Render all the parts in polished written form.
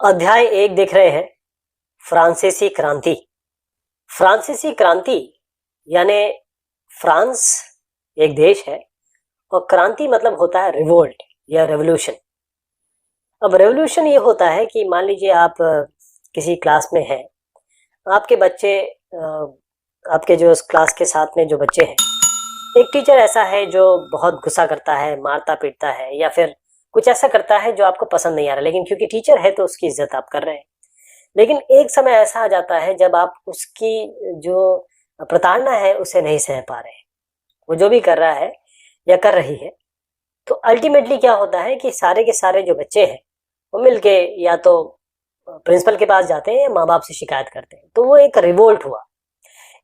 अध्याय 1 देख रहे हैं। फ्रांसीसी क्रांति। फ्रांसीसी क्रांति यानी फ्रांस एक देश है और क्रांति मतलब होता है रिवोल्ट या रेवोल्यूशन। अब रेवोल्यूशन ये होता है कि मान लीजिए आप किसी क्लास में हैं, आपके बच्चे आपके जो क्लास के साथ में जो बच्चे हैं, एक टीचर ऐसा है जो बहुत गुस्सा करता है, मारता पीटता है या फिर कुछ ऐसा करता है जो आपको पसंद नहीं आ रहा, लेकिन क्योंकि टीचर है तो उसकी इज्जत आप कर रहे हैं। लेकिन एक समय ऐसा आ जाता है जब आप उसकी जो प्रताड़ना है उसे नहीं सह पा रहे हैं, वो जो भी कर रहा है या कर रही है। तो अल्टीमेटली क्या होता है कि सारे के सारे जो बच्चे हैं वो मिलके या तो प्रिंसिपल के पास जाते हैं या माँ बाप से शिकायत करते हैं। तो वो एक रिवोल्ट हुआ।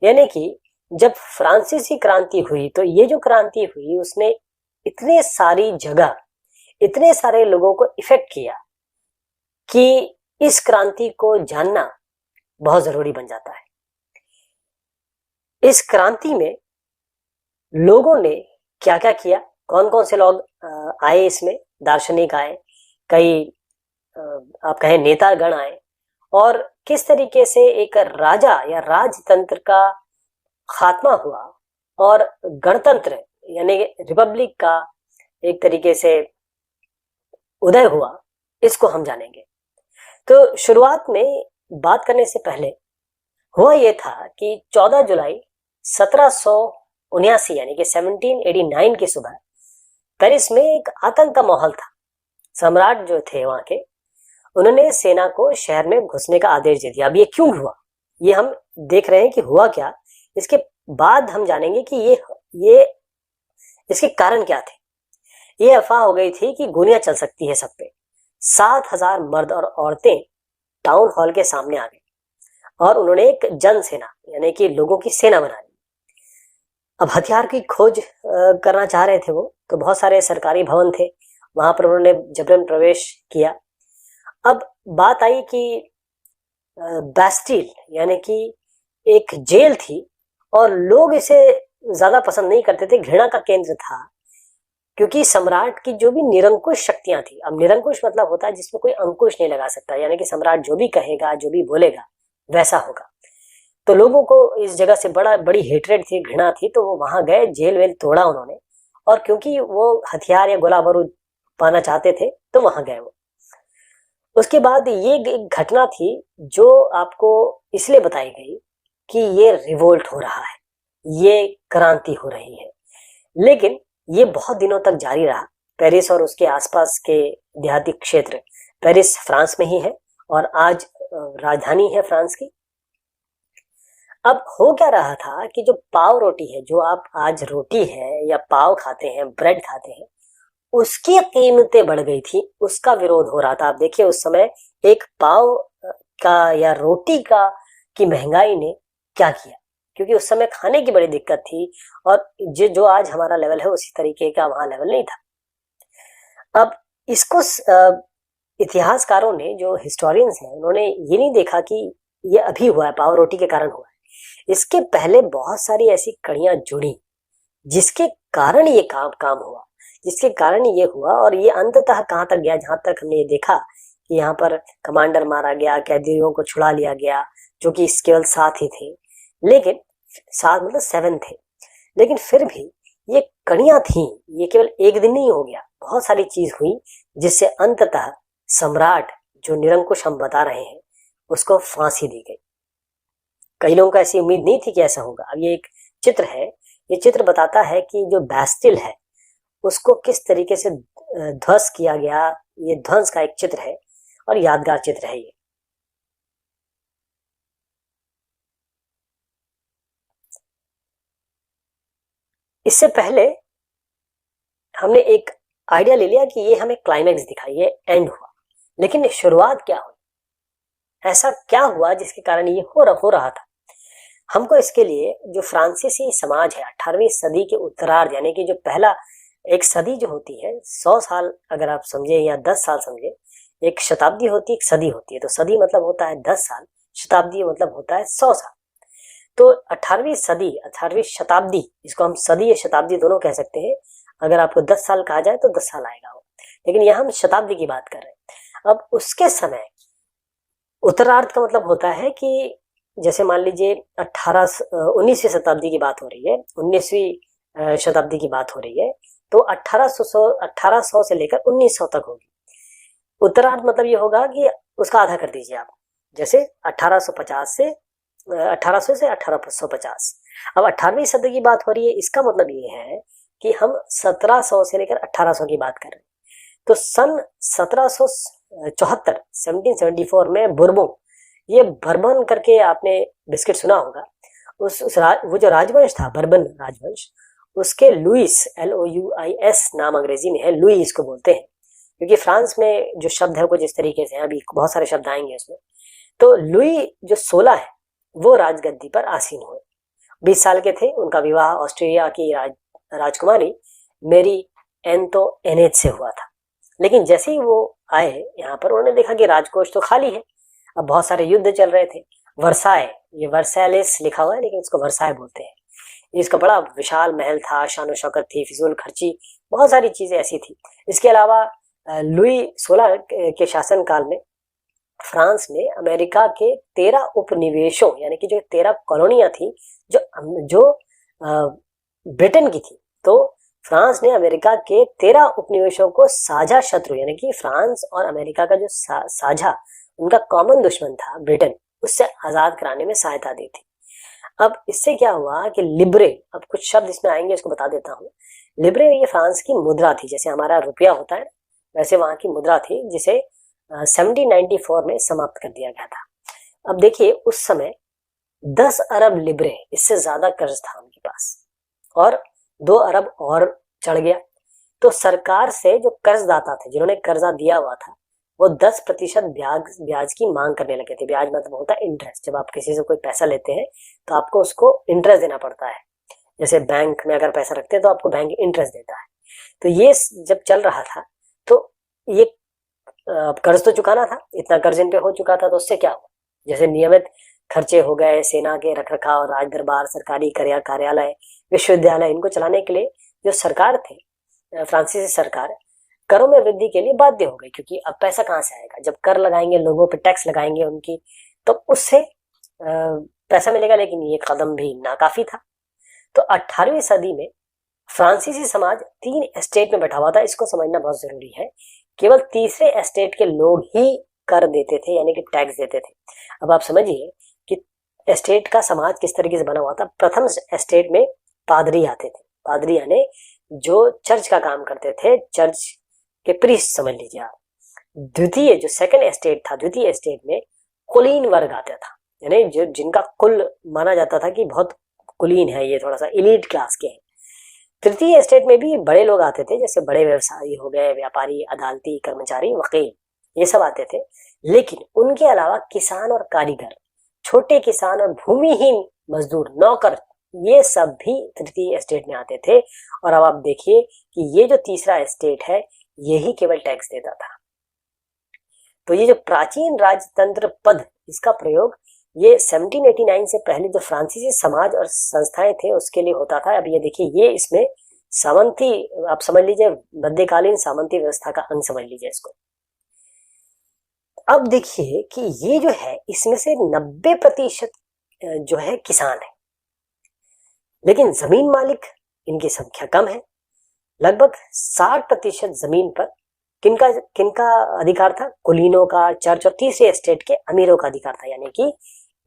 यानी कि जब फ्रांसीसी क्रांति हुई तो ये जो क्रांति हुई उसने इतने सारी जगह, इतने सारे लोगों को इफेक्ट किया कि इस क्रांति को जानना बहुत जरूरी बन जाता है। इस क्रांति में लोगों ने क्या क्या किया, कौन कौन से लोग आए, इसमें दार्शनिक आए, कई आप कहें नेतागण आए, और किस तरीके से एक राजा या राजतंत्र का खात्मा हुआ और गणतंत्र यानी रिपब्लिक का एक तरीके से उदय हुआ, इसको हम जानेंगे। तो शुरुआत में बात करने से पहले हुआ यह था कि 14 जुलाई 1779 यानी कि 1789 की सुबह पेरिस में एक आतंक का माहौल था। सम्राट जो थे वहां के, उन्होंने सेना को शहर में घुसने का आदेश दे दिया। अब ये क्यों हुआ, ये हम देख रहे हैं कि हुआ क्या, इसके बाद हम जानेंगे कि ये इसके कारण क्या थे। ये अफवाह हो गई थी कि गोलियां चल सकती है सब पे। 7,000 मर्द और औरतें टाउन हॉल के सामने आ गए और उन्होंने एक जन सेना यानी कि लोगों की सेना बना ली। अब हथियार की खोज करना चाह रहे थे वो, तो बहुत सारे सरकारी भवन थे, वहां पर उन्होंने जबरन प्रवेश किया। अब बात आई कि बैस्टिल यानी कि एक जेल थी और लोग इसे ज्यादा पसंद नहीं करते थे, घृणा का केंद्र था, क्योंकि सम्राट की जो भी निरंकुश शक्तियां थी। अब निरंकुश मतलब होता है जिसमें कोई अंकुश नहीं लगा सकता, यानी कि सम्राट जो भी कहेगा, जो भी बोलेगा वैसा होगा। तो लोगों को इस जगह से बड़ी हेट्रेड थी, घृणा थी, तो वो वहां गए, जेल वेल तोड़ा उन्होंने, और क्योंकि वो हथियार या गोला बारूद पाना चाहते थे तो वहां गए वो। उसके बाद ये एक घटना थी जो आपको इसलिए बताई गई कि ये रिवोल्ट हो रहा है, ये क्रांति हो रही है। लेकिन ये बहुत दिनों तक जारी रहा। पेरिस और उसके आसपास के देहाती क्षेत्र, पेरिस फ्रांस में ही है और आज राजधानी है फ्रांस की। अब हो क्या रहा था कि जो पाव रोटी है, जो आप आज रोटी है या पाव खाते हैं, ब्रेड खाते हैं, उसकी कीमतें बढ़ गई थी, उसका विरोध हो रहा था। आप देखिए उस समय एक पाव का या रोटी का की महंगाई ने क्या किया, क्योंकि उस समय खाने की बड़ी दिक्कत थी और जो आज हमारा लेवल है उसी तरीके का वहां लेवल नहीं था। अब इसको इतिहासकारों ने, जो हिस्टोरियंस हैं, उन्होंने ये नहीं देखा कि ये अभी हुआ है, पाव रोटी के कारण हुआ है। इसके पहले बहुत सारी ऐसी कड़ियां जुड़ी जिसके कारण ये काम हुआ, जिसके कारण ये हुआ, और ये अंततः कहां तक गया, जहां तक हमने ये देखा कि यहाँ पर कमांडर मारा गया, कैदियों को छुड़ा लिया गया, जो कि केवल 7 ही थे, लेकिन 7 मतलब 7 थे, लेकिन फिर भी ये कड़ियां थी। ये केवल एक दिन नहीं हो गया, बहुत सारी चीज हुई जिससे अंततः सम्राट जो निरंकुश हम बता रहे हैं उसको फांसी दी गई। कई लोगों को ऐसी उम्मीद नहीं थी कि ऐसा होगा। अब ये एक चित्र है, ये चित्र बताता है कि जो बैस्टिल है उसको किस तरीके से ध्वस्त किया गया। ये ध्वंस का एक चित्र है और यादगार चित्र है ये। इससे पहले हमने एक आइडिया ले लिया कि ये हमें क्लाइमैक्स दिखाई, ये एंड हुआ, लेकिन शुरुआत क्या हुई, ऐसा क्या हुआ जिसके कारण ये हो रहा था। हमको इसके लिए जो फ्रांसीसी समाज है 18वीं सदी के उत्तरार्ध, यानी कि जो पहला एक सदी जो होती है, 100 साल अगर आप समझे या 10 साल समझे, एक शताब्दी होती है, एक सदी होती है। तो सदी मतलब होता है 10 साल, शताब्दी मतलब होता है 100 साल। तो 18वीं सदी, 18वीं शताब्दी, इसको हम सदी या शताब्दी दोनों कह सकते हैं। अगर आपको 10 साल कहा जाए तो 10 साल आएगा वो, लेकिन यहाँ हम शताब्दी की बात कर रहे हैं। अब उसके समय उत्तरार्ध का मतलब होता है कि जैसे मान लीजिए 19वीं शताब्दी की बात हो रही है, 19वीं शताब्दी की बात हो रही है, तो 1800 से लेकर 1900 तक होगी। उत्तरार्ध मतलब ये होगा कि उसका आधा कर दीजिए आप, जैसे 1800 से 1850। अब 18वीं सदी की बात हो रही है, इसका मतलब ये है कि हम 1700 से लेकर 1800 की बात कर रहे हैं। तो सन 1774 1774 में बुर्बों, ये बर्बन करके आपने बिस्किट सुना होगा, वो जो राजवंश था, बर्बन राजवंश, उसके लुइस, LOUIS नाम अंग्रेजी में है, लुइस को बोलते हैं, क्योंकि फ्रांस में जो शब्द है कुछ इस तरीके से, अभी बहुत सारे शब्द आएंगे उसमें। तो लुई जो 16 है वो राजगद्दी पर आसीन हुए, 20 साल के थे। उनका विवाह ऑस्ट्रेलिया की राजकुमारी मेरी एंटोइनेट से हुआ था। लेकिन जैसे ही वो आए यहाँ पर, उन्होंने देखा कि राजकोष तो खाली है, अब बहुत सारे युद्ध चल रहे थे। वर्साए, ये वर्सैलिस लिखा हुआ है लेकिन इसको वर्साए बोलते हैं। इसका बड़ा विशाल महल था, शान शौकत थी, फिजूल खर्ची, बहुत सारी चीजें ऐसी थी। इसके अलावा लुई 16 के शासन काल में फ्रांस में अमेरिका के 13 उपनिवेशों, यानी कि जो 13 कॉलोनियां थी जो ब्रिटेन की थी, तो फ्रांस ने अमेरिका के 13 उपनिवेशों को साझा शत्रु, यानी कि फ्रांस और अमेरिका का जो साझा उनका कॉमन दुश्मन था ब्रिटेन, उससे आजाद कराने में सहायता दी थी। अब इससे क्या हुआ कि लिब्रे, अब कुछ शब्द इसमें आएंगे, इसको बता देता हूँ। लिब्रे ये फ्रांस की मुद्रा थी, जैसे हमारा रुपया होता है वैसे वहां की मुद्रा थी, जिसे 1794 में समाप्त कर दिया गया था। अब देखिए उस समय 10 अरब लिब्रे, इससे ज्यादा कर्ज था उनके पास, और 2 अरब और चढ़ गया। तो सरकार से जो कर्जदाता थे, जिन्होंने कर्जा दिया हुआ था, वो 10% ब्याज की मांग करने लगे थे। ब्याज मतलब होता है इंटरेस्ट। जब आप किसी से कोई पैसा लेते हैं तो आपको उसको इंटरेस्ट देना पड़ता है। जैसे बैंक में अगर पैसा रखते हैं तो आपको बैंक इंटरेस्ट देता है। तो ये जब चल रहा था तो ये कर्ज तो चुकाना था, इतना कर्ज इन पे हो चुका था, तो उससे क्या हुआ, जैसे नियमित खर्चे हो गए, सेना के रखरखाव, राज दरबार, सरकारी कार्यालय, विश्वविद्यालय, इनको चलाने के लिए जो सरकार थे, फ्रांसीसी सरकार, करों में वृद्धि के लिए बाध्य हो गई, क्योंकि अब पैसा कहाँ से आएगा, जब कर लगाएंगे, लोगों पे टैक्स लगाएंगे उनकी, तो उससे पैसा मिलेगा। लेकिन ये कदम भी नाकाफी था। तो 18वीं सदी में फ्रांसीसी समाज 3 एस्टेट में बैठा हुआ था। इसको समझना बहुत जरूरी है। केवल तीसरे एस्टेट के लोग ही कर देते थे, यानी कि टैक्स देते थे। अब आप समझिए कि एस्टेट का समाज किस तरीके से बना हुआ था। प्रथम एस्टेट में पादरी आते थे, पादरी यानी जो चर्च का काम करते थे, चर्च के प्रीस्ट समझ लीजिए आप। द्वितीय जो सेकंड एस्टेट था, द्वितीय एस्टेट में कुलीन वर्ग आता था, यानी जो जिनका कुल माना जाता था कि बहुत कुलीन है, ये थोड़ा सा एलीट क्लास के हैं। तृतीय एस्टेट में भी बड़े लोग आते थे, जैसे बड़े व्यवसायी हो गए, व्यापारी, अदालती, कर्मचारी, वकील, ये सब आते थे। लेकिन उनके अलावा किसान और कारीगर, छोटे किसान और भूमिहीन मजदूर, नौकर, ये सब भी तृतीय एस्टेट में आते थे। और अब आप देखिए कि ये जो तीसरा एस्टेट है, यही केवल टैक्स देता था। तो ये जो प्राचीन राजतंत्र पद, इसका प्रयोग ये 1789 से पहले जो फ्रांसीसी समाज और संस्थाएं थे उसके लिए होता था। अब ये देखिए, ये इसमें सामंती, आप समझ लीजिए मध्यकालीन सामंती व्यवस्था का अंग समझ लीजिए इसको। अब देखिए कि ये जो है, इसमें से 90% जो है किसान है, लेकिन जमीन मालिक इनकी संख्या कम है। लगभग 60% जमीन पर किनका किनका अधिकार था? कुलीनों का, चर्च और तीसरे एस्टेट के अमीरों का अधिकार था। यानी कि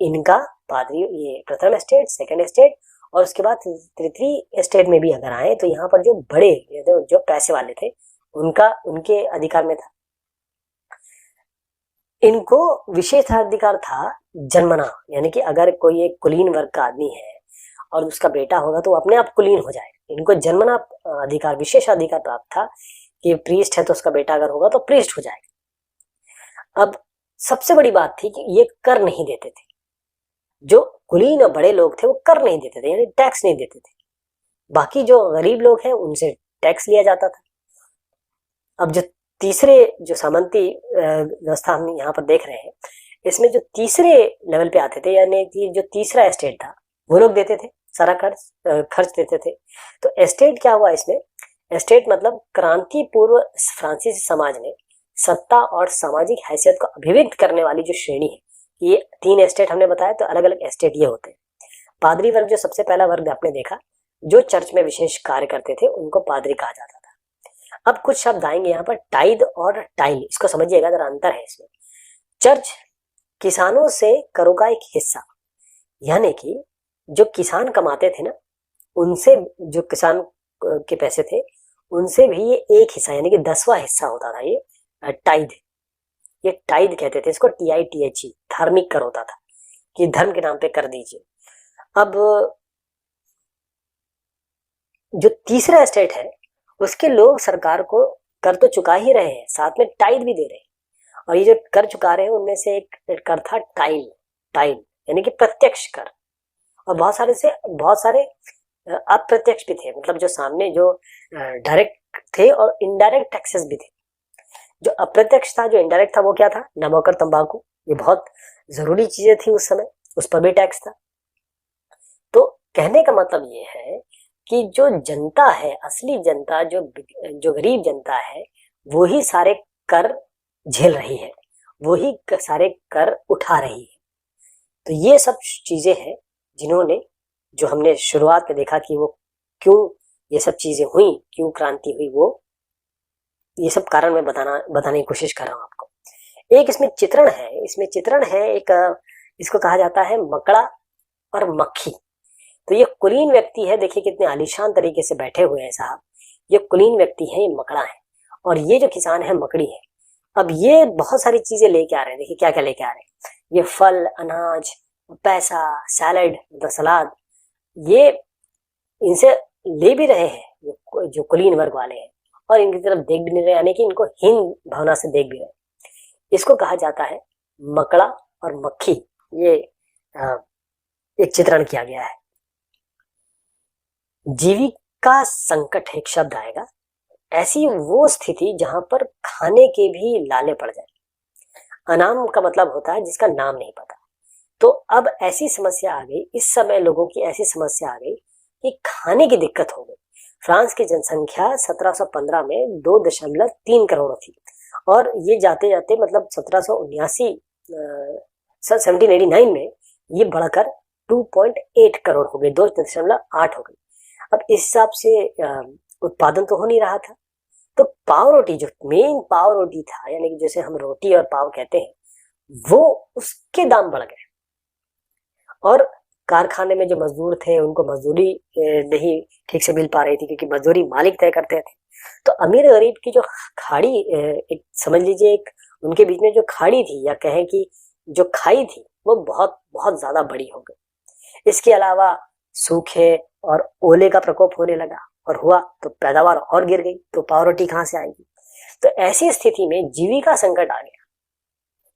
इनका पादरी, ये प्रथम एस्टेट, सेकंड एस्टेट, और उसके बाद तृतीय एस्टेट में भी अगर आए तो यहाँ पर जो बड़े, जो पैसे वाले थे, उनके अधिकार में था। इनको विशेष अधिकार था जन्मना, यानी कि अगर कोई एक कुलीन वर्ग का आदमी है और उसका बेटा होगा तो अपने आप कुलीन हो जाएगा। इनको जन्मना अधिकार, विशेष अधिकार प्राप्त था कि प्रीस्ट है तो उसका बेटा अगर होगा तो प्रीस्ट हो जाएगा। अब सबसे बड़ी बात थी कि ये कर नहीं देते थे। जो कुलीन और बड़े लोग थे वो कर नहीं देते थे, यानी टैक्स नहीं देते थे। बाकी जो गरीब लोग हैं उनसे टैक्स लिया जाता था। अब जो तीसरे जो सामंती व्यवस्था हम यहाँ पर देख रहे हैं, इसमें जो तीसरे लेवल पे आते थे, यानी कि जो तीसरा एस्टेट था, वो लोग देते थे, सारा खर्च देते थे। तो एस्टेट क्या हुआ इसमें? एस्टेट मतलब क्रांति पूर्व फ्रांसीसी समाज में सत्ता और सामाजिक हैसियत को अभिव्यक्त करने वाली जो श्रेणी है, ये 3 एस्टेट हमने बताया, तो अलग अलग एस्टेट ये होते हैं। पादरी वर्ग जो सबसे पहला वर्ग आपने देखा, जो चर्च में विशेष कार्य करते थे, उनको पादरी कहा जाता था। अब कुछ शब्द आएंगे यहाँ पर, टाइद और टाइल, इसको समझिएगा, जरा अंतर है इसमें। चर्च किसानों से करों का एक हिस्सा, यानी कि जो किसान कमाते थे ना, उनसे, जो किसान के पैसे थे उनसे भी ये एक हिस्सा यानी कि 10वां हिस्सा होता था, ये टाइद। ये टाइद कहते थे इसको, TITHE, धार्मिक कर होता था कि धर्म के नाम पे कर दीजिए। अब जो तीसरा स्टेट है, उसके लोग सरकार को कर तो चुका ही रहे हैं, साथ में टाइड भी दे रहे हैं। और ये जो कर चुका रहे हैं उनमें से एक कर था टाइल, टाइल यानी कि प्रत्यक्ष कर। और बहुत सारे अप्रत्यक्ष भी थे, मतलब जो सामने जो डायरेक्ट थे और इनडायरेक्ट टैक्सेस भी थे। जो अप्रत्यक्ष था, जो इनडायरेक्ट था, वो क्या था? नमक और तंबाकू, ये बहुत जरूरी चीजें थी उस समय, उस पर भी टैक्स था। तो कहने का मतलब ये है कि जो जनता है, असली जनता, जो गरीब जनता है, वो ही सारे कर झेल रही है, वो ही सारे कर उठा रही है। तो ये सब चीजें हैं जिन्होंने, जो हमने शुरुआत में देखा कि वो क्यों ये सब चीजें हुई, क्यों क्रांति हुई, वो ये सब कारण मैं बताने की कोशिश कर रहा हूं आपको। एक इसमें चित्रण है, एक इसको कहा जाता है मकड़ा और मक्खी। तो ये कुलीन व्यक्ति है, देखिए कितने आलीशान तरीके से बैठे हुए हैं साहब। ये कुलीन व्यक्ति है, ये मकड़ा है, और ये जो किसान है मकड़ी है। अब ये बहुत सारी चीजें लेके आ रहे हैं, देखिए क्या क्या लेके आ रहे हैं। ये फल, अनाज, पैसा, सैलड, सलाद, ये इनसे ले भी रहे हैं जो कुलीन वर्ग वाले हैं, और इनकी तरफ देख भी नहीं रहे, यानी कि इनको हीन भावना से देख भी रहे। इसको कहा जाता है मकड़ा और मक्खी। ये एक चित्रण किया गया है। जीविका संकट एक शब्द आएगा, ऐसी वो स्थिति जहां पर खाने के भी लाले पड़ जाए। अनाम का मतलब होता है जिसका नाम नहीं पता। तो अब ऐसी समस्या आ गई, इस समय लोगों की ऐसी समस्या आ गई कि खाने की दिक्कत हो गई। फ्रांस की जनसंख्या 1715 में 2.3 करोड़ थी, और ये जाते जाते मतलब 1789 में ये बढ़कर 2.8 करोड़ हो गई, 2.8 हो गई। अब इस हिसाब से उत्पादन तो हो नहीं रहा था। तो पाव रोटी, जो मेन पाव रोटी था, यानी कि जैसे हम रोटी और पाव कहते हैं, वो उसके दाम बढ़ गए। और कारखाने में जो मजदूर थे उनको मजदूरी नहीं ठीक से मिल पा रही थी, क्योंकि मजदूरी मालिक तय करते थे। तो अमीर गरीब की जो खाड़ी, एक समझ लीजिए, एक उनके बीच में जो खाड़ी थी, या कहें कि जो खाई थी, वो बहुत बहुत ज्यादा बड़ी हो गई। इसके अलावा सूखे और ओले का प्रकोप होने लगा, और हुआ तो पैदावार और गिर गई, तो पाव रोटी कहां से आएगी? तो ऐसी स्थिति में जीविका संकट आ गया।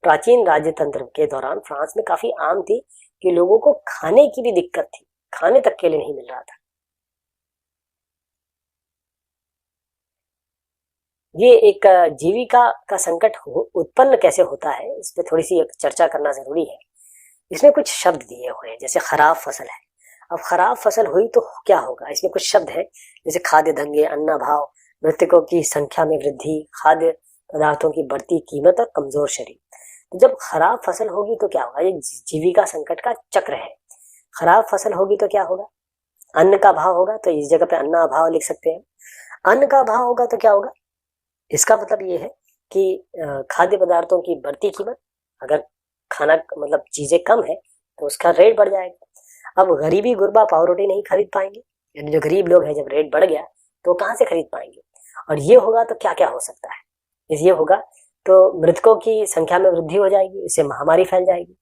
प्राचीन राज्य तंत्र के दौरान फ्रांस में काफी आम थी कि लोगों को खाने की भी दिक्कत थी, खाने तक के लिए नहीं मिल रहा था। ये एक जीविका का संकट उत्पन्न कैसे होता है, इस पे थोड़ी सी चर्चा करना जरूरी है। इसमें कुछ शब्द दिए हुए हैं, जैसे खराब फसल है। अब खराब फसल हुई तो क्या होगा? इसमें कुछ शब्द है, जैसे खाद्य दंगे, अन्नाभाव, मृतकों की संख्या में वृद्धि, खाद्य पदार्थों की बढ़ती कीमत और कमजोर शरीर। तो जब खराब फसल होगी तो क्या होगा? ये जीविका संकट का चक्र है। खराब फसल होगी तो क्या होगा? अन्न का अभाव होगा, तो इस जगह पे अन्न अभाव लिख सकते हैं। अन्न का अभाव होगा तो क्या होगा? इसका मतलब ये है कि खाद्य पदार्थों की बढ़ती कीमत, अगर खाना मतलब चीजें कम है तो उसका रेट बढ़ जाएगा। अब गरीबी गुरबा पाव रोटी नहीं खरीद पाएंगे, यानी जो गरीब लोग हैं, जब रेट बढ़ गया तो कहां से खरीद पाएंगे? और ये होगा तो क्या क्या हो सकता है? ये होगा तो मृतकों की संख्या में वृद्धि हो जाएगी, इससे महामारी फैल जाएगी।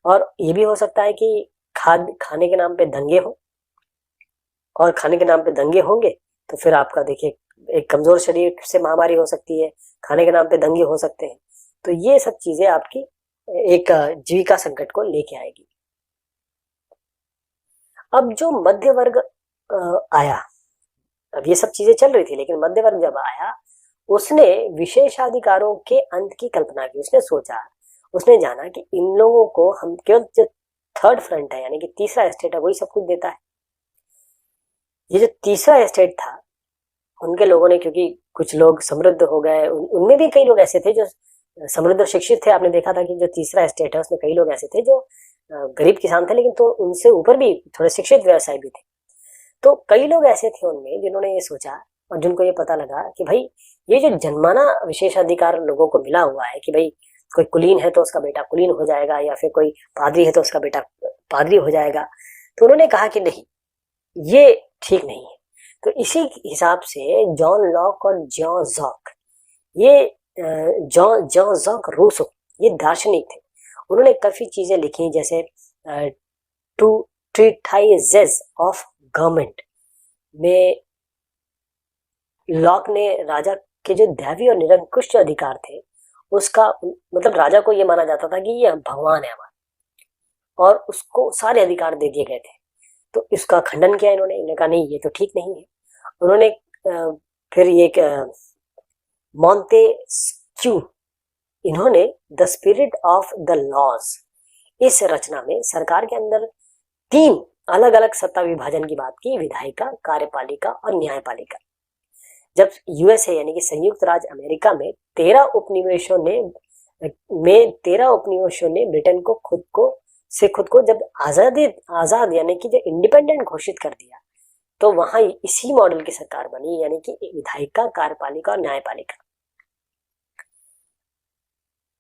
और ये भी हो सकता है कि खाने के नाम पे दंगे हो, और खाने के नाम पे दंगे होंगे तो फिर आपका देखिए एक कमजोर शरीर से महामारी हो सकती है, खाने के नाम पे दंगे हो सकते हैं। तो ये सब चीजें आपकी एक जीविका संकट को लेके आएगी। अब जो मध्य वर्ग आया, अब ये सब चीजें चल रही थी, लेकिन मध्य वर्ग जब आया, उसने विशेषाधिकारों के अंत की कल्पना की। उसने सोचा, उसने जाना कि इन लोगों को हम केवल जो थर्ड फ्रंट है, यानी कि तीसरा एस्टेट है, वही सब कुछ देता है। ये जो तीसरा एस्टेट था, उनके लोगों ने, क्योंकि कुछ लोग समृद्ध हो गए, उनमें भी कई लोग ऐसे थे जो समृद्ध और शिक्षित थे। आपने देखा था कि जो तीसरा स्टेट है उसमें कई लोग ऐसे थे जो गरीब किसान थे, लेकिन तो उनसे ऊपर भी थोड़े शिक्षित व्यवसायी भी थे। तो कई लोग ऐसे थे उनमें जिन्होंने ये सोचा और जिनको ये पता लगा कि भाई ये जो जन्माना विशेषाधिकार लोगों को मिला हुआ है कि भाई कोई कुलीन है तो उसका बेटा कुलीन हो जाएगा, या फिर कोई पादरी है तो उसका बेटा पादरी हो जाएगा, तो उन्होंने कहा कि नहीं, ये ठीक नहीं है। तो इसी हिसाब से जॉन लॉक और जॉन जॉक, ये जॉन जॉक रूसो, ये दार्शनिक थे। उन्होंने काफी चीजें लिखी, जैसे टू ट्रीटाइजेस ऑफ गवर्नमेंट में लॉक ने राजा के जो दैवी और निरंकुश जो अधिकार थे उसका, मतलब राजा को ये माना जाता था कि ये भगवान है हमारा, और उसको सारे अधिकार दे दिए गए थे। तो इसका खंडन किया इन्होंने कहा नहीं, ये तो ठीक नहीं है। उन्होंने फिर ये मॉन्टेस्क्यू, इन्होंने the spirit of the laws, इस रचना में सरकार के अंदर 3 अलग अलग सत्ता विभाजन की बात की, विधायिका, कार्यपालिका और न्यायपालिका। जब यूएसए यानी कि संयुक्त राज्य अमेरिका में 13 उपनिवेशों ने ब्रिटेन को खुद को जब आजाद यानी कि जो इंडिपेंडेंट घोषित कर दिया, तो वहां इसी मॉडल की सरकार बनी, यानी कि विधायिका, कार्यपालिका और न्यायपालिका।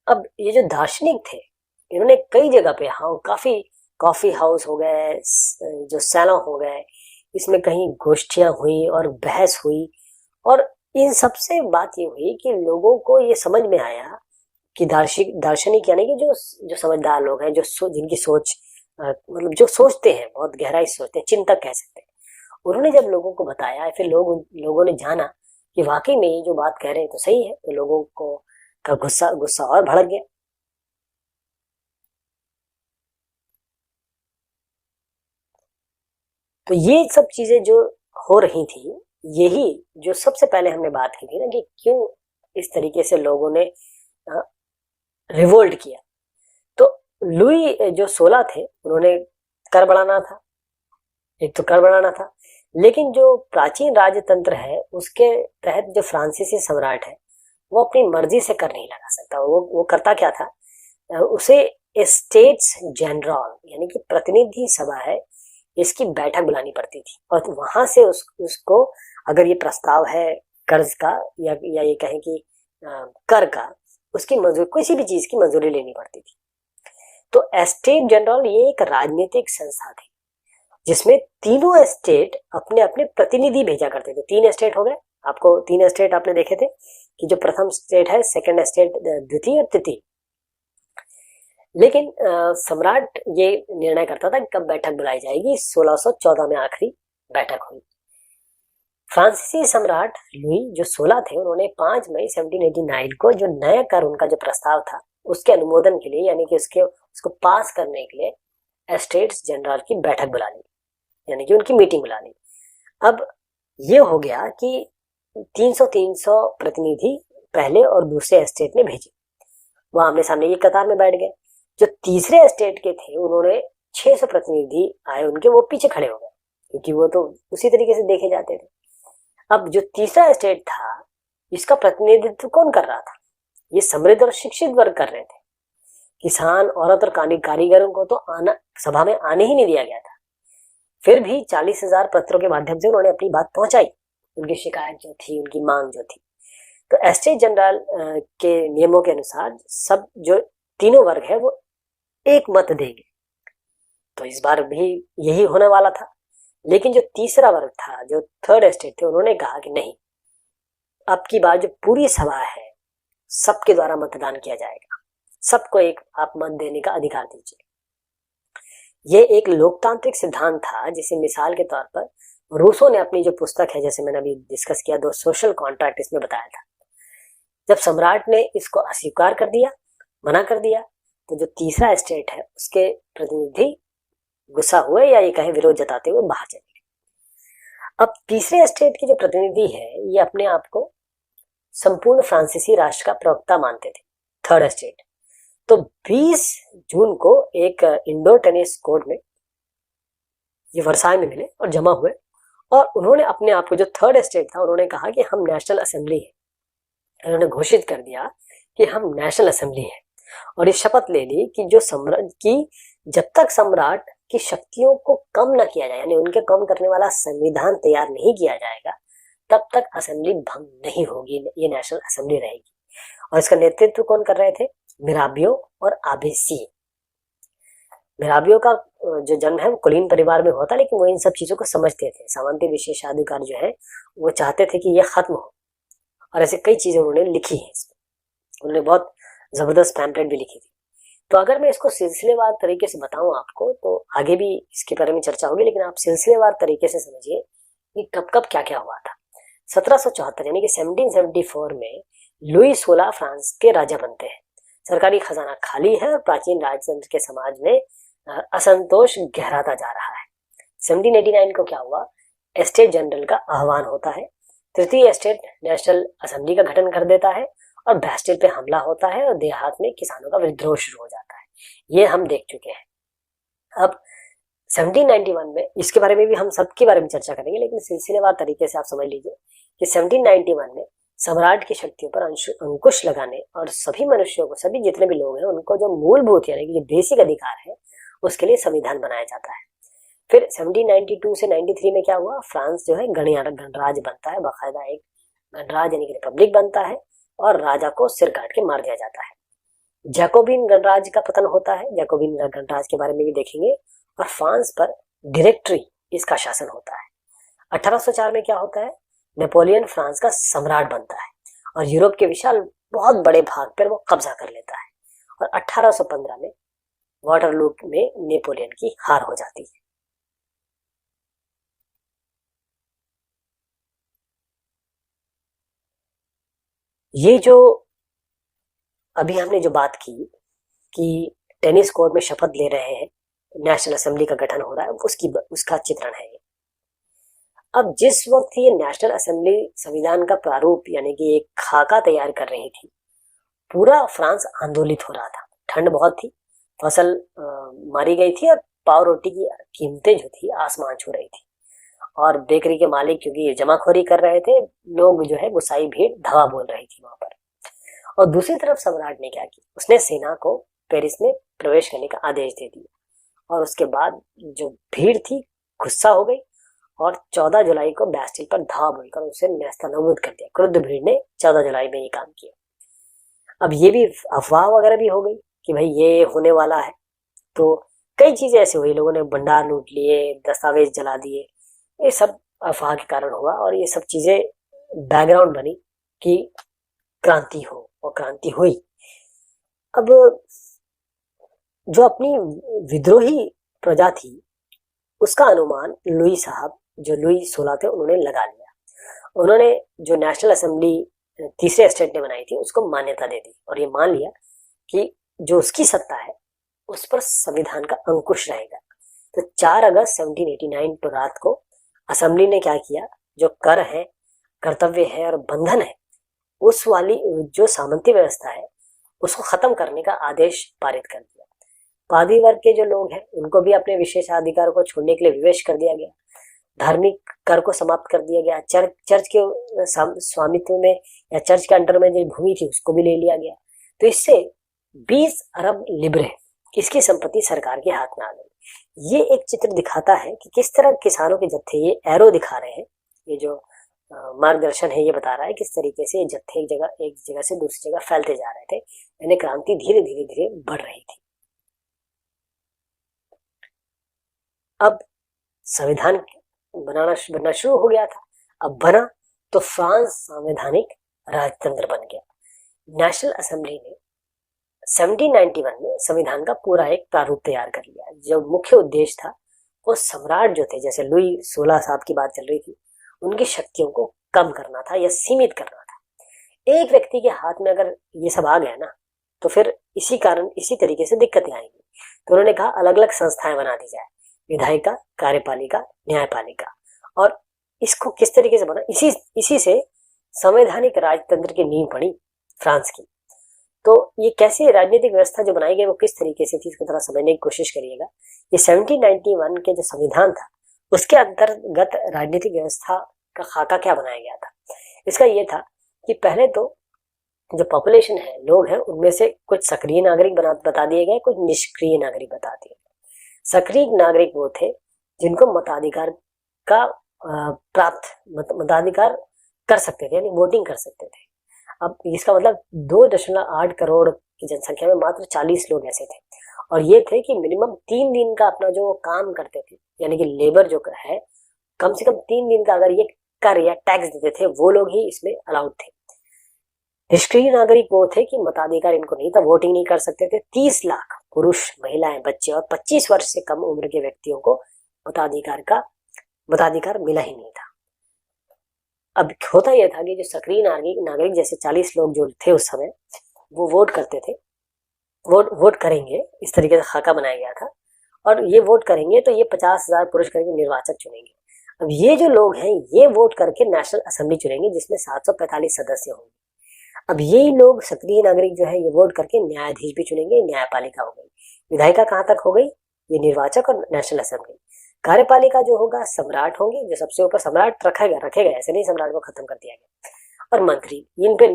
अब ये जो दार्शनिक थे इन्होंने कई जगह पे काफी कॉफी हाउस हो गए, जो सैलून हो गए, इसमें कहीं गोष्ठियां हुई और बहस हुई, और इन सबसे बात ये हुई कि लोगों को ये समझ में आया कि दार्शनिक यानी कि जो समझदार लोग हैं, जिनकी सोच मतलब जो सोचते हैं, बहुत गहराई से सोचते हैं, चिंतक कह सकते हैं, उन्होंने जब लोगों को बताया, फिर लोगों ने जाना कि वाकई में ये जो बात कह रहे हैं तो सही है, तो लोगों को का गुस्सा और भड़क गया। तो ये सब चीजें जो हो रही थी, यही जो सबसे पहले हमने बात की थी ना कि क्यों इस तरीके से लोगों ने रिवोल्ट किया। तो लुई जो 16 थे उन्होंने कर बढ़ाना था, एक तो कर बढ़ाना था, लेकिन जो प्राचीन राजतंत्र है उसके तहत जो फ्रांसीसी सम्राट है वो अपनी मर्जी से कर नहीं लगा सकता। वो करता क्या था, उसे स्टेट्स जनरल यानी कि प्रतिनिधि सभा है, इसकी बैठक बुलानी पड़ती थी, और वहां से उसको अगर ये प्रस्ताव है कर्ज का या ये कहें कि कर का, उसकी मंजूरी, किसी भी चीज की मंजूरी लेनी पड़ती थी। तो स्टेट जनरल ये एक राजनीतिक संस्था थी जिसमें तीनों स्टेट अपने अपने प्रतिनिधि भेजा करते थे। 3 स्टेट हो गए, आपको 3 स्टेट आपने देखे थे कि जो प्रथम स्टेट है, सेकंड स्टेट द्वितीय और तृतीय। लेकिन सम्राट ये निर्णय करता था कि कब बैठक बुलाई जाएगी। 1614 में आखिरी बैठक हुई। फ्रांसीसी सम्राट लुई जो 16 थे, उन्होंने 5 मई 1789 को जो नया कर उनका जो प्रस्ताव था उसके अनुमोदन के लिए, यानी कि उसको पास करने के लिए स्टेट्स जनरल की बैठक बुला ली, यानी कि उनकी मीटिंग बुला ली। अब ये हो गया कि 300 प्रतिनिधि पहले और दूसरे स्टेट ने भेजे, वहां आमने सामने ये कतार में बैठ गए। जो तीसरे स्टेट के थे उन्होंने 600 प्रतिनिधि आए उनके, वो पीछे खड़े हो गए क्योंकि वो तो उसी तरीके से देखे जाते थे। अब जो तीसरा स्टेट था इसका प्रतिनिधित्व कौन कर रहा था, ये समृद्ध और शिक्षित वर्ग कर रहे थे। किसान, औरत और कारीगरों को तो सभा में आने ही नहीं दिया गया था। फिर भी 40,000 पत्रों के माध्यम से उन्होंने अपनी बात पहुंचाई, उनकी शिकायत जो थी, उनकी मांग जो थी। तो स्टेट जनरल के नियमों के अनुसार सब जो तीनों वर्ग है वो एक मत देंगे, तो इस बार भी यही होने वाला था। लेकिन जो तीसरा वर्ग था, जो थर्ड स्टेट थे, उन्होंने कहा कि नहीं, अब की बार जो पूरी सभा है सबके द्वारा मतदान किया जाएगा, सबको एक आप मत देने का अधिकार दीजिए। ये एक लोकतांत्रिक सिद्धांत था जिसे मिसाल के तौर पर रूसो ने अपनी जो पुस्तक है, जैसे मैंने अभी डिस्कस किया, 2 सोशल कॉन्ट्रैक्ट, इसमें बताया था। जब सम्राट ने इसको अस्वीकार कर दिया, मना कर दिया, तो जो तीसरा स्टेट है उसके प्रतिनिधि गुस्सा हुए या ये कहें विरोध जताते हुए बाहर चले गए। अब तीसरे स्टेट के जो प्रतिनिधि है ये अपने आप को संपूर्ण फ्रांसीसी राष्ट्र का प्रवक्ता मानते थे, थर्ड स्टेट। तो 20 जून को एक इंडोर टेनिस कोर्ट में ये वर्साई में मिले और जमा हुए, और उन्होंने अपने आप को, जो थर्ड स्टेट था, उन्होंने कहा कि हम नेशनल असेंबली है। उन्होंने घोषित कर दिया कि हम नेशनल असेंबली हैं, और ये शपथ ले ली कि जो सम्राट की जब तक सम्राट की शक्तियों को कम न किया जाए, यानी उनके कम करने वाला संविधान तैयार नहीं किया जाएगा, तब तक असेंबली भंग नहीं होगी, ये नेशनल असेंबली रहेगी। और इसका नेतृत्व कौन कर रहे थे? मिराबियो और आबेसी। मिराबियो का जो जन्म है वो कुलीन परिवार में होता, लेकिन वो इन सब चीजों को समझते थे। सामंती विशेषाधिकार जो है वो चाहते थे कि ये खत्म हो, और ऐसे कई चीजें उन्होंने लिखी है इसमें। उन्होंने बहुत जबरदस्त पैम्पलेट भी लिखी थी। तो अगर मैं इसको सिलसिलेवार तरीके से बताऊं आपको, तो आगे भी इसके बारे में चर्चा होगी, लेकिन आप सिलसिलेवार तरीके से समझिए कि कब कब क्या क्या हुआ था। 1774 यानी कि 1774 में लुई 16 फ्रांस के राजा बनते हैं। सरकारी खजाना खाली है और प्राचीन राजतंत्र के समाज में असंतोष गहराता जा रहा है। 1789 को क्या हुआ? एस्टेट जनरल का आह्वान होता है। तृतीय एस्टेट नेशनल असेंबली का गठन कर देता है और बैस्टिल पे हमला होता है और देहात में किसानों का विद्रोह शुरू हो जाता है। ये हम देख चुके हैं। अब 1791 में इसके बारे में भी हम सबके बारे में चर्चा करेंगे, लेकिन सिलसिलेवार तरीके से आप समझ लीजिए कि 1791 में सम्राट की शक्तियों पर अंकुश लगाने और सभी मनुष्यों को, सभी जितने भी लोग हैं, उनको जो मूलभूत यानी कि जो बेसिक अधिकार है उसके लिए संविधान बनाया जाता है। फिर 1792 से 93 में क्या हुआ? फ्रांस जो है गणराज्य बनता है, बाकायदा एक गणराज्य यानी कि रिपब्लिक बनता है, और राजा को सिर काट के मार दिया जाता है। जैकोबिन गणराज्य का पतन होता है। जैकोबिन गणराज्य के बारे में भी देखेंगे। और फ्रांस पर डायरेक्टरी इसका शासन होता है। 1804 में क्या होता है? नेपोलियन फ्रांस का सम्राट बनता है और यूरोप के विशाल बहुत बड़े भाग पर वो कब्जा कर लेता है। और 1815 में वाटरलू में नेपोलियन की हार हो जाती है। ये जो अभी हमने जो बात की कि टेनिस कोर्ट में शपथ ले रहे हैं, नेशनल असेंबली का गठन हो रहा है, उसका चित्रण है ये। अब जिस वक्त ये नेशनल असेंबली संविधान का प्रारूप यानी कि एक खाका तैयार कर रही थी, पूरा फ्रांस आंदोलित हो रहा था। ठंड बहुत थी, फसल मारी गई थी और पाव रोटी की कीमतें जो थी आसमान छू रही थी। और बेकरी के मालिक क्योंकि ये जमाखोरी कर रहे थे, लोग जो है गुस्साई भीड़ धावा बोल रही थी वहां पर। और दूसरी तरफ सम्राट ने क्या किया? उसने सेना को पेरिस में प्रवेश करने का आदेश दे दिया और उसके बाद जो भीड़ थी गुस्सा हो गई और 14 जुलाई को बैस्टिल पर धावा बोलकर उसे नेस्तनाबूद कर दिया। क्रुद्ध भीड़ ने 14 जुलाई में ये काम किया। अब ये भी अफवाह वगैरह भी हो गई कि भाई ये होने वाला है, तो कई चीजें ऐसी हुई। लोगों ने भंडार लूट लिए, दस्तावेज जला दिए, ये सब अफवाह के कारण हुआ और ये सब चीजें बैकग्राउंड बनी कि क्रांति हो, और क्रांति हुई। अब जो अपनी विद्रोही प्रजा थी उसका अनुमान लुई साहब, जो लुई 16 थे, उन्होंने लगा लिया। उन्होंने जो नेशनल असेंबली तीसरे स्टेट ने बनाई थी उसको मान्यता दे दी और ये मान लिया कि जो उसकी सत्ता है उस पर संविधान का अंकुश रहेगा। तो 4 अगस्त 1789 तो रात को असेंबली ने क्या किया? जो कर है, कर्तव्य है और बंधन है, उस वाली जो सामंती व्यवस्था है उसको खत्म करने का आदेश पारित कर दिया। पादी वर्ग के जो लोग हैं उनको भी अपने विशेषाधिकार को छोड़ने के लिए विवश कर दिया गया। धार्मिक कर को समाप्त कर दिया गया। चर्च के स्वामित्व में या चर्च के अंडर में जो भूमि थी उसको भी ले लिया गया। तो इससे 20 अरब लिब्रे इसकी संपत्ति सरकार के हाथ में आ गई। ये एक चित्र दिखाता है कि किस तरह किसानों के जत्थे, ये एरो दिखा रहे हैं, ये जो मार्गदर्शन है ये बता रहा है किस तरीके से ये जत्थे एक जगह से दूसरी जगह फैलते जा रहे थे, यानी क्रांति धीरे धीरे धीरे बढ़ रही थी। अब संविधान बनना शुरू हो गया था। अब बना तो फ्रांस संवैधानिक राजतंत्र बन गया। नेशनल असेंबली ने 1791 में संविधान का पूरा एक प्रारूप तैयार कर लिया। जो मुख्य उद्देश्य था वो सम्राट जो थे, जैसे लुई 16 साहब की बात चल रही थी, उनकी शक्तियों को कम करना था या सीमित करना था। एक व्यक्ति के हाथ में अगर ये सब आ गया ना तो फिर इसी तरीके से दिक्कतें आएंगी। तो उन्होंने कहा अलग अलग संस्थाएं बना दी जाए, विधायिका, कार्यपालिका, न्यायपालिका। और इसको किस तरीके से बना? इसी से संवैधानिक राजतंत्र की नींव पड़ी फ्रांस की। तो ये कैसी राजनीतिक व्यवस्था जो बनाई गई वो किस तरीके से थी, इसको थोड़ा समझने की कोशिश करिएगा। ये 1791 के जो संविधान था उसके अंतर्गत राजनीतिक व्यवस्था का खाका क्या बनाया गया था? इसका ये था कि पहले तो जो पॉपुलेशन है, लोग हैं, उनमें से कुछ सक्रिय नागरिक बता दिए गए, कुछ निष्क्रिय नागरिक बता दिए गए। सक्रिय नागरिक वो थे जिनको मताधिकार का मताधिकार कर सकते थे, यानी वोटिंग कर सकते थे। अब इसका मतलब 2.8 करोड़ की जनसंख्या में मात्र 40 लोग ऐसे थे, और ये थे कि मिनिमम 3 दिन का अपना जो काम करते थे, यानी कि लेबर जो है, कम से कम 3 दिन का अगर ये कर या टैक्स देते थे, वो लोग ही इसमें अलाउड थे। निष्क्रिय नागरिक वो थे कि मताधिकार इनको नहीं था, वोटिंग नहीं कर सकते थे। 30 लाख पुरुष, महिलाएं, बच्चे और 25 वर्ष से कम उम्र के व्यक्तियों को मताधिकार मिला ही नहीं था। अब होता यह था कि जो सक्रिय नागरिक जैसे 40 लोग जो थे उस समय, वो वोट करते थे, वोट करेंगे, इस तरीके से खाका बनाया गया था, और ये वोट करेंगे तो ये 50,000 पुरुष करके निर्वाचक चुनेंगे। अब ये जो लोग हैं, ये वोट करके नेशनल असेंबली चुनेंगे, जिसमें 745 सदस्य होंगे। अब यही लोग सक्रिय नागरिक जो है, ये वोट करके न्यायाधीश भी चुनेंगे, न्यायपालिका हो गई। विधायिका कहाँ तक हो गई? ये निर्वाचक और नेशनल असेंबली। कार्यपालिका जो होगा, सम्राट होंगे, जो सबसे ऊपर सम्राट रखेगा, ऐसे नहीं सम्राट को खत्म कर दिया गया। और मंत्री, इन पे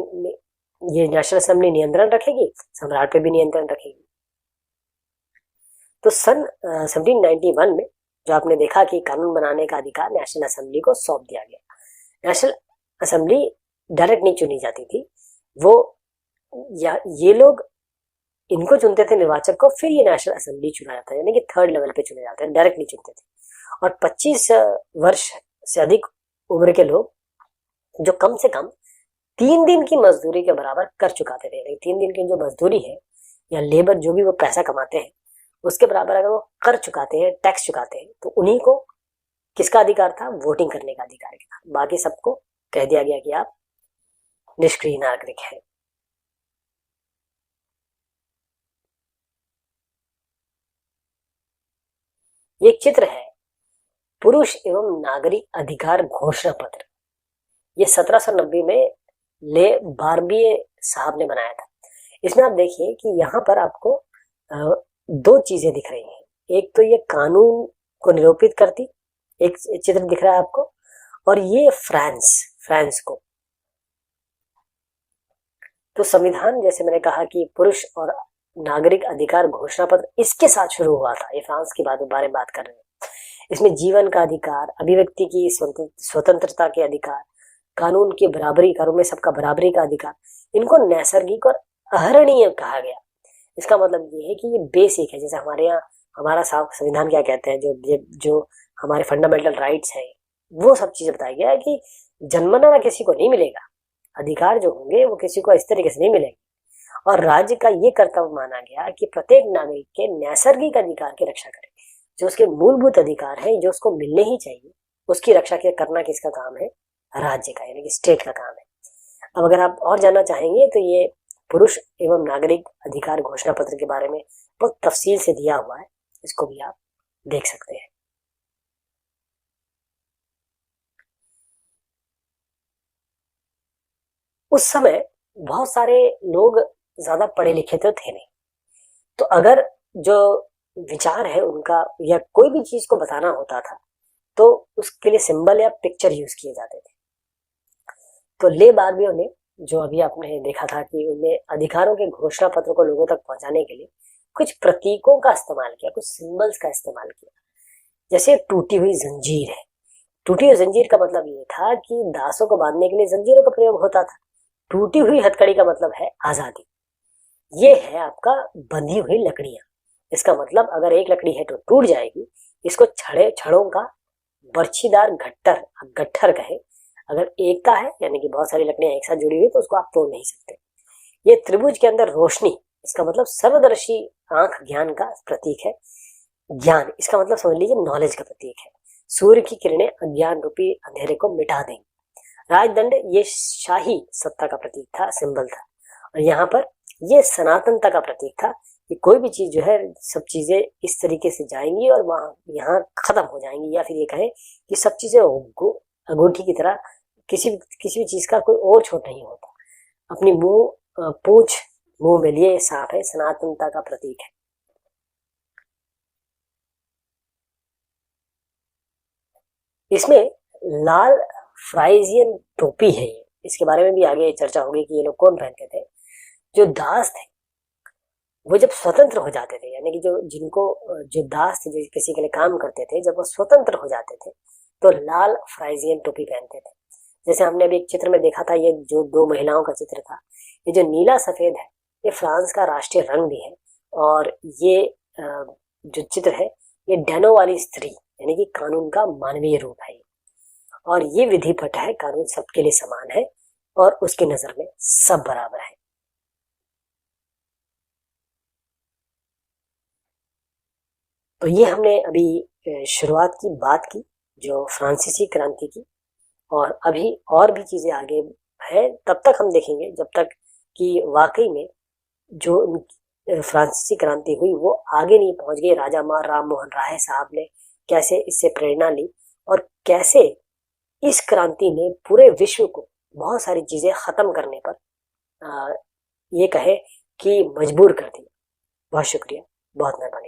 ये नेशनल असेंबली नियंत्रण रखेगी, सम्राट पे भी नियंत्रण रखेगी। तो सन 1791 में जो आपने देखा कि कानून बनाने का अधिकार नेशनल असेंबली को सौंप दिया गया। नेशनल असेंबली डायरेक्ट नहीं चुनी जाती थी, वो ये लोग इनको चुनते थे निर्वाचक को, फिर ये नेशनल असेंबली चुना जाता है, यानी कि 3rd लेवल पे चुने जाते हैं, डायरेक्ट नहीं चुनते थे। और 25 वर्ष से अधिक उम्र के लोग जो कम से कम 3 दिन की मजदूरी के बराबर कर चुकाते थे, 3 दिन की जो मजदूरी है या लेबर, जो भी वो पैसा कमाते हैं, उसके बराबर अगर वो कर चुकाते हैं, टैक्स चुकाते हैं, तो उन्हीं को किसका अधिकार था? वोटिंग करने का अधिकार था। बाकी सबको कह दिया गया कि आप निष्क्रिय नागरिक है। ये एक चित्र है, पुरुष एवं नागरिक अधिकार घोषणा पत्र। ये 1790 में ले बार्बिए साहब ने बनाया था। इसमें आप देखिए कि यहाँ पर आपको 2 चीजें दिख रही हैं। एक तो ये कानून को निरूपित करती एक चित्र दिख रहा है आपको, और ये फ्रांस को। तो संविधान, जैसे मैंने कहा कि पुरुष और नागरिक अधिकार घोषणा पत्र इसके साथ शुरू हुआ था। ये फ्रांस के बारे में बात कर रहे हैं। इसमें जीवन का अधिकार, अभिव्यक्ति की स्वतंत्रता के अधिकार, कानून की बराबरी, कानून में सबका बराबरी का अधिकार, इनको नैसर्गिक और अहरणीय कहा गया। इसका मतलब ये है कि ये बेसिक है। जैसे हमारे यहाँ हमारा संविधान क्या कहते हैं, जो हमारे फंडामेंटल राइट्स हैं, वो सब चीजें बताया गया है कि जन्मना किसी को नहीं मिलेगा, अधिकार जो होंगे वो किसी को इस तरीके से नहीं मिलेंगे। और राज्य का ये कर्तव्य माना गया कि प्रत्येक नागरिक के नैसर्गिक अधिकार की रक्षा करे, जो उसके मूलभूत अधिकार है, जो उसको मिलने ही चाहिए, उसकी रक्षा करना किसका काम है? राज्य का, यानी कि स्टेट का काम है। अब अगर आप और जानना चाहेंगे तो ये पुरुष एवं नागरिक अधिकार घोषणा पत्र के बारे में बहुत तफसील से दिया हुआ है, इसको भी आप देख सकते हैं। उस समय बहुत सारे लोग ज्यादा पढ़े लिखे तो थे नहीं, तो अगर जो विचार है उनका या कोई भी चीज को बताना होता था, तो उसके लिए सिंबल या पिक्चर यूज किए जाते थे। तो ले बार्बियो ने, जो अभी आपने देखा था कि उन्हें अधिकारों के घोषणा पत्र को लोगों तक पहुंचाने के लिए कुछ प्रतीकों का इस्तेमाल किया, कुछ सिंबल्स का इस्तेमाल किया। जैसे टूटी हुई जंजीर है। टूटी हुई जंजीर का मतलब ये था कि दासों को बांधने के लिए जंजीरों का प्रयोग होता था। टूटी हुई हथकड़ी का मतलब है आजादी। ये है आपका बंधी हुई लकड़ियां। इसका मतलब अगर एक लकड़ी है तो टूट जाएगी, इसको छड़ों का बर्छीदार गट्ठर कहे। अगर एक का है, यानी कि बहुत सारी लकड़ियां एक साथ जुड़ी हुई, तो उसको आप तोड़ नहीं सकते। ये त्रिभुज के अंदर रोशनी, इसका मतलब सर्वदर्शी आंख ज्ञान का प्रतीक है। ज्ञान, इसका मतलब समझ लीजिए नॉलेज का प्रतीक है। सूर्य की किरणें अज्ञान रूपी अंधेरे को मिटा देंगी। राजदंड, ये शाही सत्ता का प्रतीक था, सिंबल था। और यहाँ पर ये सनातनता का प्रतीक था कि कोई भी चीज जो है, सब चीजें इस तरीके से जाएंगी और वहां यहाँ खत्म हो जाएंगी, या फिर ये कहें कि सब चीजें अंगूठी की तरह किसी भी चीज का कोई और छोट नहीं होता। अपनी पूंछ मुंह में लिए सांप है, सनातनता का प्रतीक है। इसमें लाल फ्राइजियन टोपी है, इसके बारे में भी आगे चर्चा होगी कि ये लोग कौन पहनते थे। जो दास थे वो जब स्वतंत्र हो जाते थे, यानी कि जो दास थे, जो किसी के लिए काम करते थे, जब वो स्वतंत्र हो जाते थे तो लाल फ्राइजियन टोपी पहनते थे। जैसे हमने अभी एक चित्र में देखा था, ये जो दो महिलाओं का चित्र था, ये जो नीला सफेद है ये फ्रांस का राष्ट्रीय रंग भी है। और ये जो चित्र है ये डैनो वाली स्त्री यानी कि कानून का मानवीय रूप है। और ये विधि पट है, कानून सबके लिए समान है और उसकी नजर में सब बराबर है। तो ये हमने अभी शुरुआत की बात की जो फ्रांसीसी क्रांति की, और अभी और भी चीजें आगे है, तब तक हम देखेंगे जब तक कि वाकई में जो फ्रांसीसी क्रांति हुई वो आगे नहीं पहुंच गई। राजा राम मोहन राय साहब ने कैसे इससे प्रेरणा ली और कैसे इस क्रांति ने पूरे विश्व को बहुत सारी चीजें खत्म करने पर ये कहे कि मजबूर कर दी। बहुत शुक्रिया, बहुत मेहरबानी।